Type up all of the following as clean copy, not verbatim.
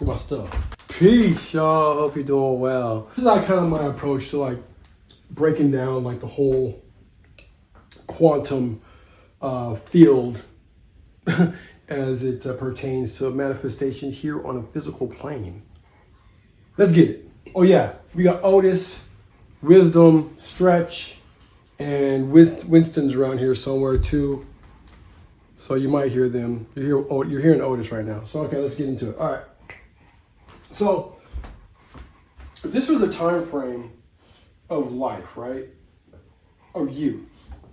Get my stuff. Peace, y'all. Hope you're doing well. This is like kind of my approach to like breaking down like the whole quantum field as it pertains to manifestations here on a physical plane. Let's get it. Oh yeah, we got Otis, Wisdom, Stretch, and Winston's around here somewhere too. So you might hear them. You're hearing Otis right now. So okay, let's get into it. All right. So if this was a time frame of life, right? Of you.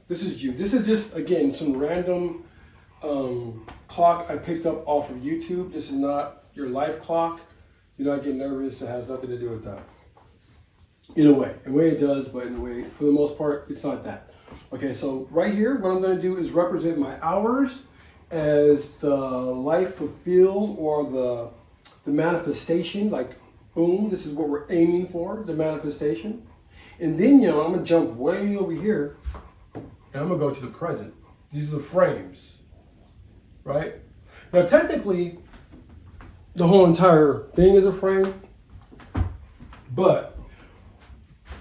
This is you. This is just, again, some random clock I picked up off of YouTube. This is not your life clock. Do not get nervous. It has nothing to do with that. In a way it does, but in a way, for the most part, it's not that. Okay, so right here, what I'm going to do is represent my hours as the life fulfilled or the manifestation, like boom, this is what we're aiming for, the manifestation. And then, I'm going to jump way over here and I'm going to go to the present. These are the frames, right? Now, technically, the whole entire thing is a frame, but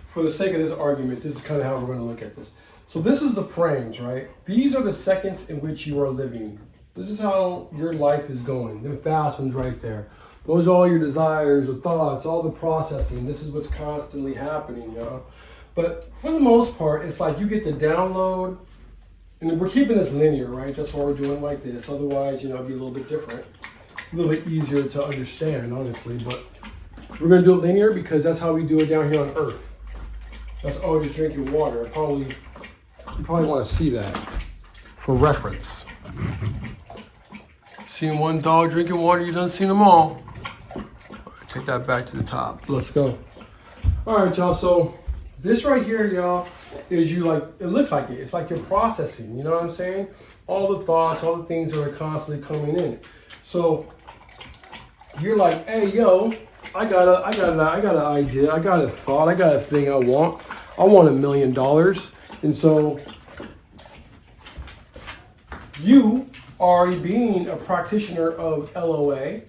for the sake of this argument, this is kind of how we're going to look at this. So this is the frames, right? These are the seconds in which you are living. This is how your life is going. The fast ones right there. Those are all your desires, the thoughts, all the processing. This is what's constantly happening, But for the most part, it's like you get the download, and we're keeping this linear, right? That's why we're doing like this. Otherwise, it'd be a little bit different. A little bit easier to understand, honestly. But we're going to do it linear because that's how we do it down here on Earth. That's all just drinking water. You probably want to see that for reference. Seen one dog drinking water, you done seen them all. Take that back to the top. Let's go. All right, y'all. So this right here, y'all, is it looks like it. It's like you're processing, you know what I'm saying? All the thoughts, all the things that are constantly coming in. So you're like, hey, yo, I got an idea. I got a thought. I got a thing I want. I want $1 million. And so you already being a practitioner of LOA,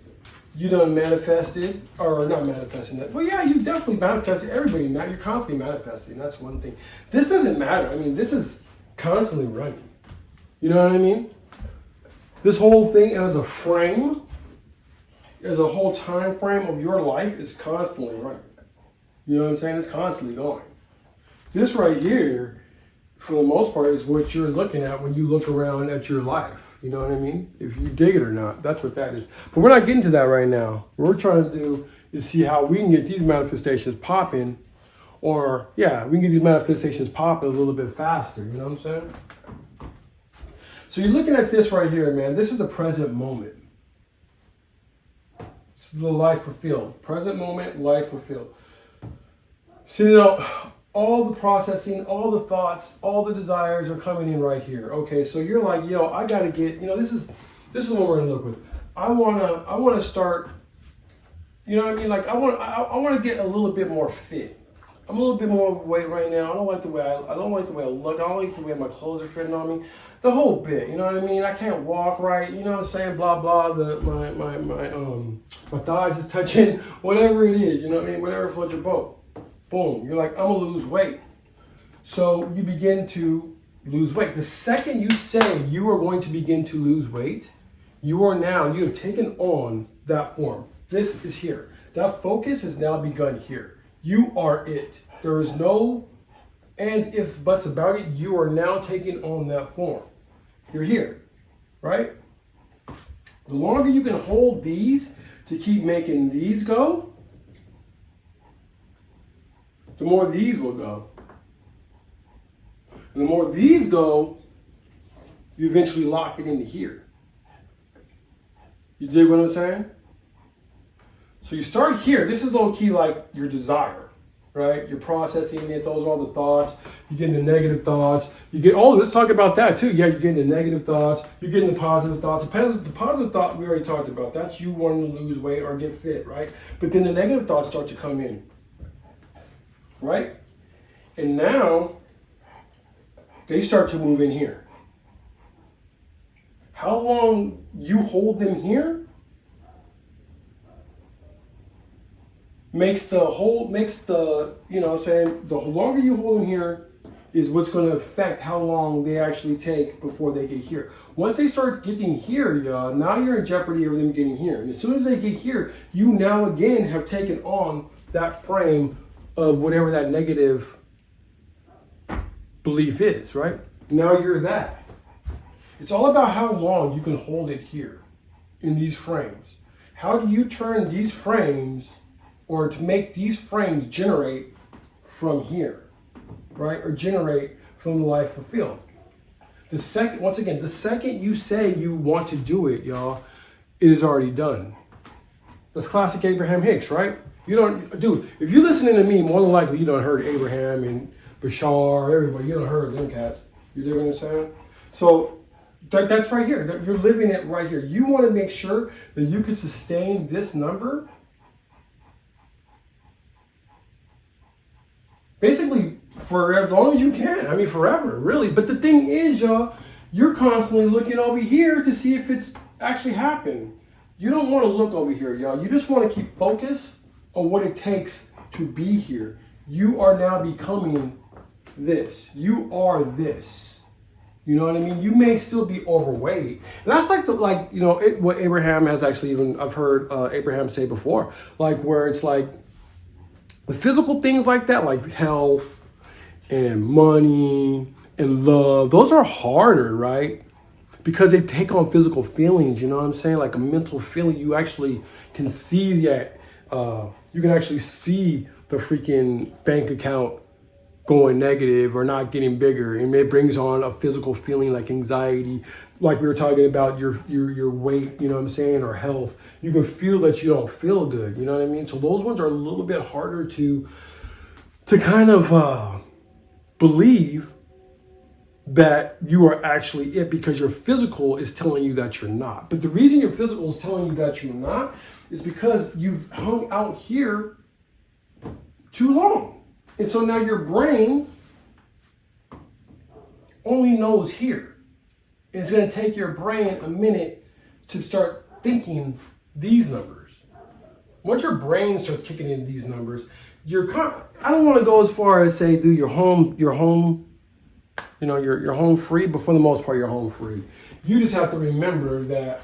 you done manifested, or not manifesting that. Well, yeah, you definitely manifested. Everybody, you're constantly manifesting. That's one thing. This doesn't matter. I mean, this is constantly running. You know what I mean? This whole thing as a frame, as a whole time frame of your life is constantly running. You know what I'm saying? It's constantly going. This right here, for the most part, is what you're looking at when you look around at your life. You know what I mean? If you dig it or not, that's what that is. But we're not getting to that right now. What we're trying to do is see how we can get these manifestations popping, or we can get these manifestations popping a little bit faster. You know what I'm saying? So you're looking at this right here, man. This is the present moment. It's the life fulfilled. Present moment, life fulfilled. So, all the processing, all the thoughts, all the desires are coming in right here. Okay, so you're like, yo, I gotta get, this is what we're gonna look with. I wanna start, you know what I mean? Like I wanna get a little bit more fit. I'm a little bit more overweight right now. I don't like the way I look. I don't like the way my clothes are fitting on me. The whole bit, you know what I mean? I can't walk right, you know what I'm saying? Blah blah. My thighs is touching, whatever it is, you know what I mean? Whatever floats your boat. Boom, you're like, I'm gonna lose weight. So you begin to lose weight. The second you say you are going to begin to lose weight, you have taken on that form. This is here. That focus has now begun here. You are it. There is no ands, ifs, buts about it. You are now taking on that form. You're here, right? The longer you can hold these to keep making these go, the more these will go. And the more these go, you eventually lock it into here. You dig what I'm saying? So you start here. This is low key like your desire, right? You're processing it. Those are all the thoughts. You get the negative thoughts. Let's talk about that too. Yeah, you're getting the negative thoughts. You're getting the positive thoughts. The positive thought we already talked about. That's you wanting to lose weight or get fit, right? But then the negative thoughts start to come in. Right? And now they start to move in here. How long you hold them here makes the, you know what I'm saying, the longer you hold them here is what's going to affect how long they actually take before they get here. Once they start getting here, y'all, now you're in jeopardy of them getting here. And as soon as they get here, you now again have taken on that frame of whatever that negative belief is, right? Now you're that. It's all about how long you can hold it here in these frames. How do you turn these frames, or to make these frames generate from here, right? Or generate from the life fulfilled. The second you say you want to do it, y'all, it is already done. That's classic Abraham Hicks, right? You don't, dude, if you're listening to me, more than likely you don't heard Abraham and Bashar, everybody, you don't heard them cats. You dig what I'm saying? So that's right here. You're living it right here. You want to make sure that you can sustain this number basically for as long as you can. I mean, forever, really. But the thing is, y'all, you're constantly looking over here to see if it's actually happened. You don't want to look over here, y'all. You just want to keep focused on what it takes to be here. You are now becoming this. You are this. You know what I mean? You may still be overweight. And that's what Abraham has actually I've heard Abraham say before, like where it's like the physical things like that, like health and money and love, those are harder, right? Because they take on physical feelings, you know what I'm saying? Like a mental feeling, you actually can see that, you can actually see the freaking bank account going negative or not getting bigger, and it brings on a physical feeling like anxiety, like we were talking about your weight, you know what I'm saying, or health. You can feel that you don't feel good, you know what I mean? So those ones are a little bit harder to kind of believe that you are actually it, because your physical is telling you that you're not. But the reason your physical is telling you that you're not is because you've hung out here too long. And so now your brain only knows here. It's going to take your brain a minute to start thinking these numbers. Once your brain starts kicking in these numbers, I don't want to go as far as say, do you're home, you're home free, but for the most part, you're home free. You just have to remember that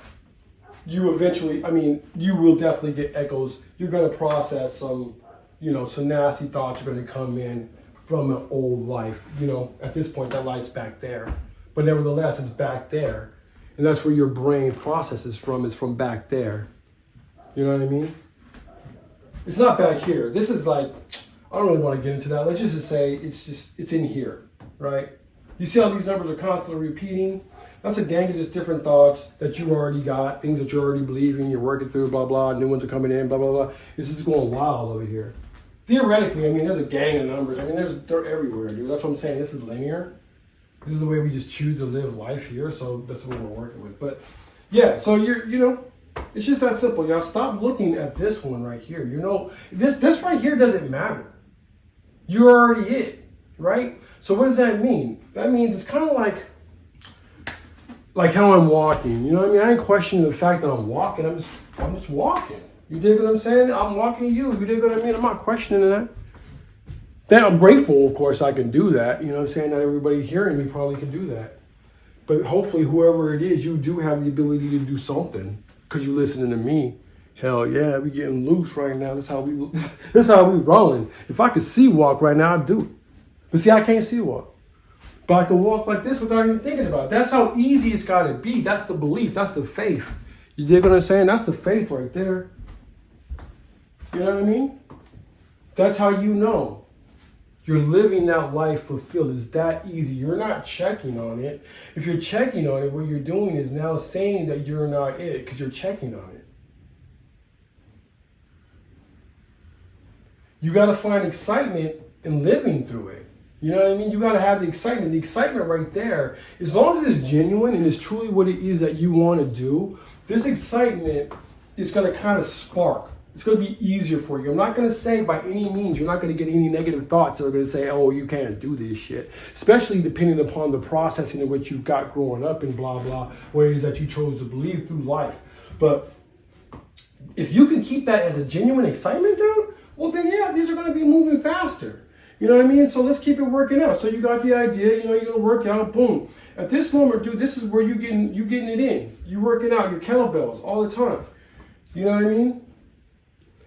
you will definitely get echoes. You're going to process some nasty thoughts are going to come in from an old life. At this point, that life's back there. But nevertheless, it's back there. And that's where your brain processes from, is from back there. You know what I mean? It's not back here. This is like, I don't really want to get into that. Let's just say it's in here, right? You see how these numbers are constantly repeating? That's a gang of just different thoughts that you already got, things that you're already believing, you're working through, blah, blah, new ones are coming in, blah, blah, blah. It's just going wild over here. Theoretically, there's a gang of numbers. They're everywhere, dude. That's what I'm saying. This is linear. This is the way we just choose to live life here, so that's what we're working with. But yeah, so it's just that simple, y'all. Stop looking at this one right here. This right here doesn't matter. You're already it, right? So what does that mean? That means it's kind of like how I'm walking. You know what I mean? I ain't questioning the fact that I'm walking. I'm just walking. You dig what I'm saying? I'm walking you. You dig what I mean? I'm not questioning that. Then I'm grateful, of course, I can do that. You know what I'm saying? Not everybody hearing me probably can do that. But hopefully, whoever it is, you do have the ability to do something because you're listening to me. Hell yeah, we getting loose right now. That's how we rolling. If I could sea walk right now, I'd do it. But see, I can't sea walk. But I can walk like this without even thinking about it. That's how easy it's got to be. That's the belief. That's the faith. You dig what I'm saying? That's the faith right there. You know what I mean? That's how you know. You're living that life fulfilled. It's that easy. You're not checking on it. If you're checking on it, what you're doing is now saying that you're not it because you're checking on it. You got to find excitement in living through it. You know what I mean? You got to have the excitement. The excitement right there, as long as it's genuine and it's truly what it is that you want to do, this excitement is going to kind of spark. It's going to be easier for you. I'm not going to say by any means you're not going to get any negative thoughts that are going to say, oh, you can't do this shit. Especially depending upon the processing of what you've got growing up and blah, blah, what it is that you chose to believe through life. But if you can keep that as a genuine excitement, dude, well then yeah, these are going to be moving faster. You know what I mean? So let's keep it working out. So you got the idea, you're gonna work out, boom. At this moment, dude, this is where you getting it in. You working out your kettlebells all the time. You know what I mean?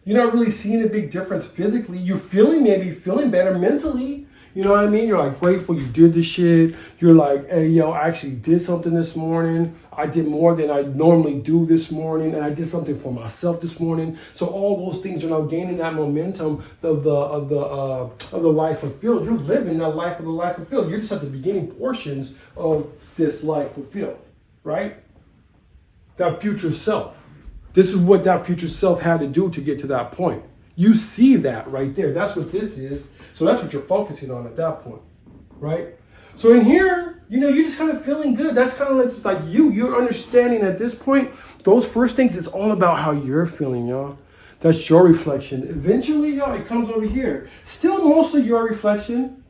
You're not really seeing a big difference physically. You're maybe feeling better mentally. You know what I mean? You're like grateful you did the shit. You're like, hey, yo, I actually did something this morning. I did more than I normally do this morning, and I did something for myself this morning. So all those things are now gaining that momentum of the life fulfilled. You're living that life of the life fulfilled. You're just at the beginning portions of this life fulfilled, right? That future self. This is what that future self had to do to get to that point. You see that right there. That's what this is. So that's what you're focusing on at that point, right? So in here, you're just kind of feeling good. That's kind of like, it's like you're understanding at this point, those first things, it's all about how you're feeling, y'all. That's your reflection. Eventually, y'all, it comes over here. Still mostly your reflection.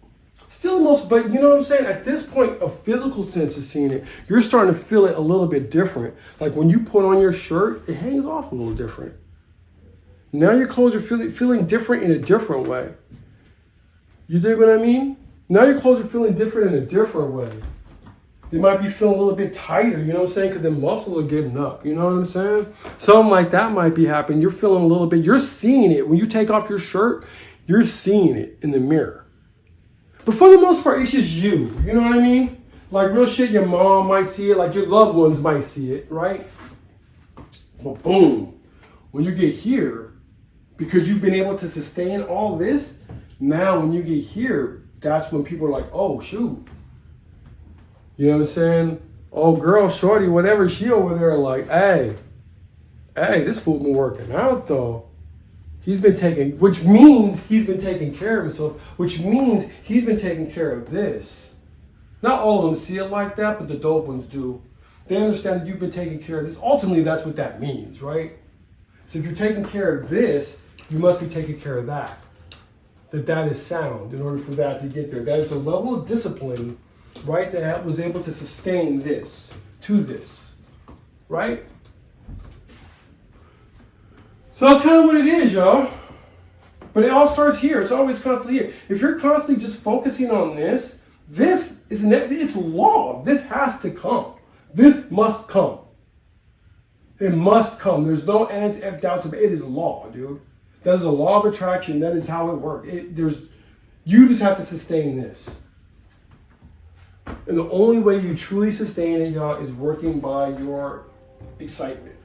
But you know what I'm saying? At this point, a physical sense of seeing it, you're starting to feel it a little bit different. Like when you put on your shirt, it hangs off a little different. Now your clothes are feeling different in a different way. You dig what I mean? Now your clothes are feeling different in a different way. They might be feeling a little bit tighter, you know what I'm saying? Because the muscles are getting up, you know what I'm saying? Something like that might be happening. You're feeling a little bit, you're seeing it. When you take off your shirt, you're seeing it in the mirror. But for the most part, it's just you know what I mean? Like real shit, your mom might see it, like your loved ones might see it, right? But boom, when you get here, because you've been able to sustain all this, now when you get here, that's when people are like, oh, shoot. You know what I'm saying? Oh, girl, shorty, whatever, she over there like, hey, this fool been working out, though. Which means he's been taking care of himself, which means he's been taking care of this. Not all of them see it like that, but the dope ones do. They understand that you've been taking care of this. Ultimately, that's what that means, right? So if you're taking care of this, you must be taking care of that. That is sound in order for that to get there. That is a level of discipline, right, that was able to sustain this, to this, right? So that's kind of what it is, y'all. But it all starts here. It's always constantly here. If you're constantly just focusing on this is it's law. This has to come. This must come. It must come. There's no ands, if, doubts, it is law, dude. That is a law of attraction. That is how it works. You just have to sustain this. And the only way you truly sustain it, y'all, is working by your excitement.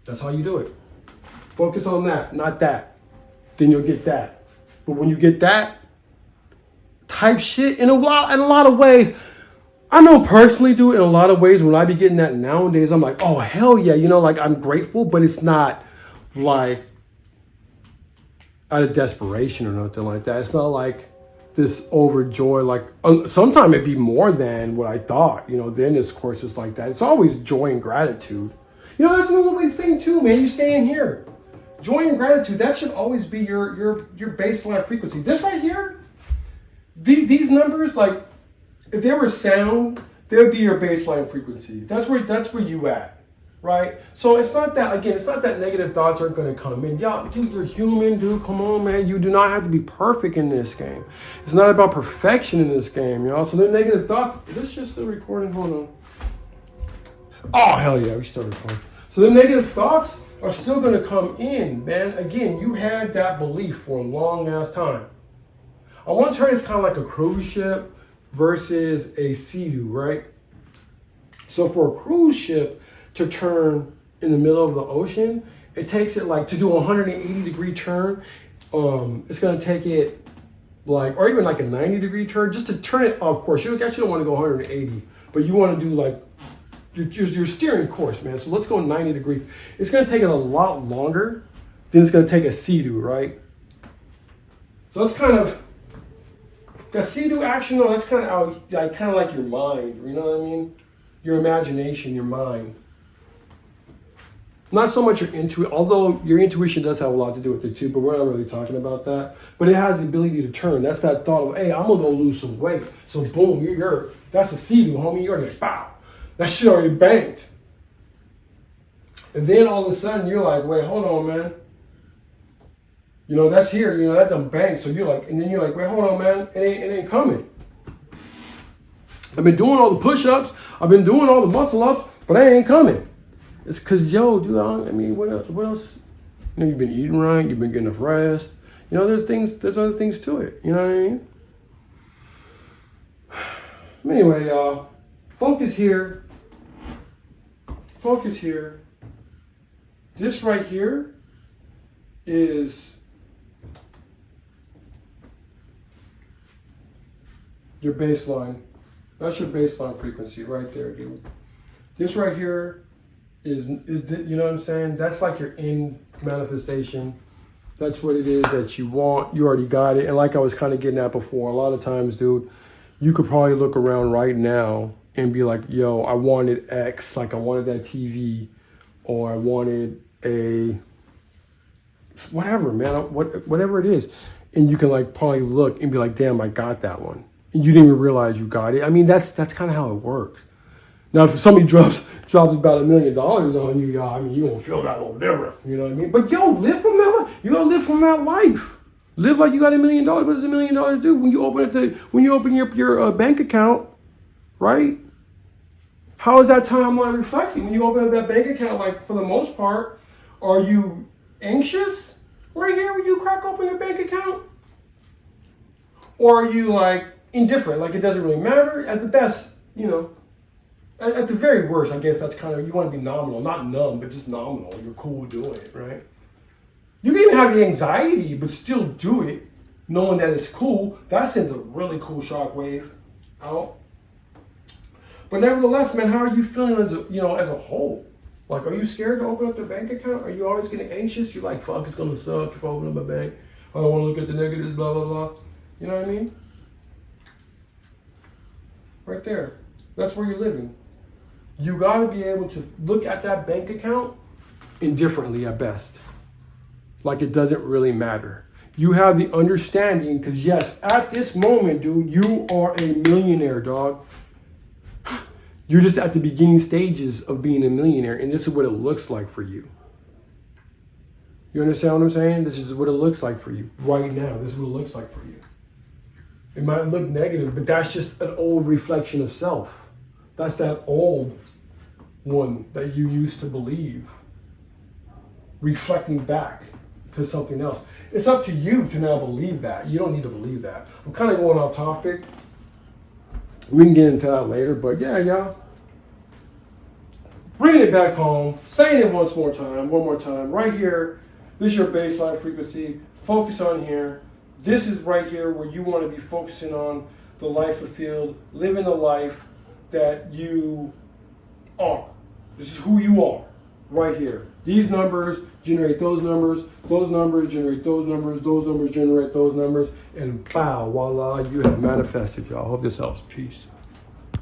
That's how you do it. Focus on that, not that. Then you'll get that. But when you get that type shit, in a lot of ways, I know personally, dude, in a lot of ways, when I be getting that nowadays, I'm like, oh, hell yeah. Like I'm grateful, but it's not like out of desperation or nothing like that. It's not like this overjoy, like sometimes it'd be more than what I thought, then this course is like that. It's always joy and gratitude. That's another big thing too, man. You stay in here. Joy and gratitude, that should always be your baseline frequency. This right here, these numbers, like if they were sound, they would be your baseline frequency. That's where you at, right? So it's not that negative thoughts aren't going to come in. Y'all, dude, you're human, dude. Come on, man. You do not have to be perfect in this game. It's not about perfection in this game, y'all. So the negative thoughts, is this just still recording? Hold on. Oh, hell yeah, we still recording. So the negative thoughts are still going to come in, man. Again, you had that belief for a long ass time. I want to turn this kind of like a cruise ship versus a Sea-Doo, right? So for a cruise ship to turn in the middle of the ocean, it takes it like to do a 180-degree turn. It's going to take it like, or even like a 90-degree turn just to turn it. Of course, you don't want to go 180, but you want to do like your steering course, man. So let's go 90 degrees. It's going to take it a lot longer than it's going to take a Sea-Doo, right? So that's kind of that Sea-Doo action. Though, that's kind of like your mind. You know what I mean? Your imagination, your mind. Not so much your intuition, although your intuition does have a lot to do with it too. But we're not really talking about that. But it has the ability to turn. That's that thought of, hey, I'm gonna go lose some weight. So boom, that's a Sea-Doo, homie. You're like, pow. That shit already banked. And then all of a sudden you're like, wait, hold on, man. You know, that's here, you know, that done bang. So you're like, and then you're like, wait, hold on, man. It ain't coming. I've been doing all the push-ups. I've been doing all the muscle-ups, but I ain't coming. It's because, yo, dude, I mean, what else? You know, you've been eating right. You've been getting enough rest. You know, there's other things to it. You know what I mean? Anyway, y'all, focus here. Focus here. This right here is your baseline. That's your baseline frequency right there, dude. This right here is you know what I'm saying? That's like your end manifestation. That's what it is that you want. You already got it. And like I was kind of getting at before, a lot of times, dude, you could probably look around right now and be like, yo, I wanted X, like I wanted that TV, or I wanted a whatever, man, whatever it is. And you can like probably look and be like, damn, I got that one. And you didn't even realize you got it. I mean, that's kind of how it works. Now, if somebody drops about $1 million on you, y'all, I mean, you're going to feel that a little different. You know what I mean? But yo, live from that life. You got to live from that life. Live like you got $1 million. What does $1 million do? When you open your bank account, right? How is that timeline reflecting? When you open up that bank account, like for the most part, are you anxious right here when you crack open your bank account? Or are you like indifferent, like it doesn't really matter? At the best, you know, at the very worst, I guess that's kind of, you want to be nominal, not numb, but just nominal. You're cool doing it, right? You can even have the anxiety, but still do it, knowing that it's cool. That sends a really cool shockwave out. But nevertheless, man, how are you feeling as a whole? Like, are you scared to open up the bank account? Are you always getting anxious? You're like, fuck, it's gonna suck if I open up my bank. I don't want to look at the negatives, blah, blah, blah. You know what I mean? Right there. That's where you're living. You got to be able to look at that bank account indifferently at best. Like it doesn't really matter. You have the understanding, because yes, at this moment, dude, you are a millionaire, dog. You're just at the beginning stages of being a millionaire, and this is what it looks like for you. You understand what I'm saying? This is what it looks like for you right now. This is what it looks like for you. It might look negative, but that's just an old reflection of self. That's that old one that you used to believe, reflecting back to something else. It's up to you to now believe that. You don't need to believe that. I'm kind of going off topic. We can get into that later, but yeah, y'all. Bringing it back home, saying it one more time, right here. This is your baseline frequency. Focus on here. This is right here where you want to be focusing on the life fulfilled, living the life that you are. This is who you are, right here. These numbers generate those numbers generate those numbers generate those numbers, and bow, voila, you have manifested, y'all. Hope this helps. Peace.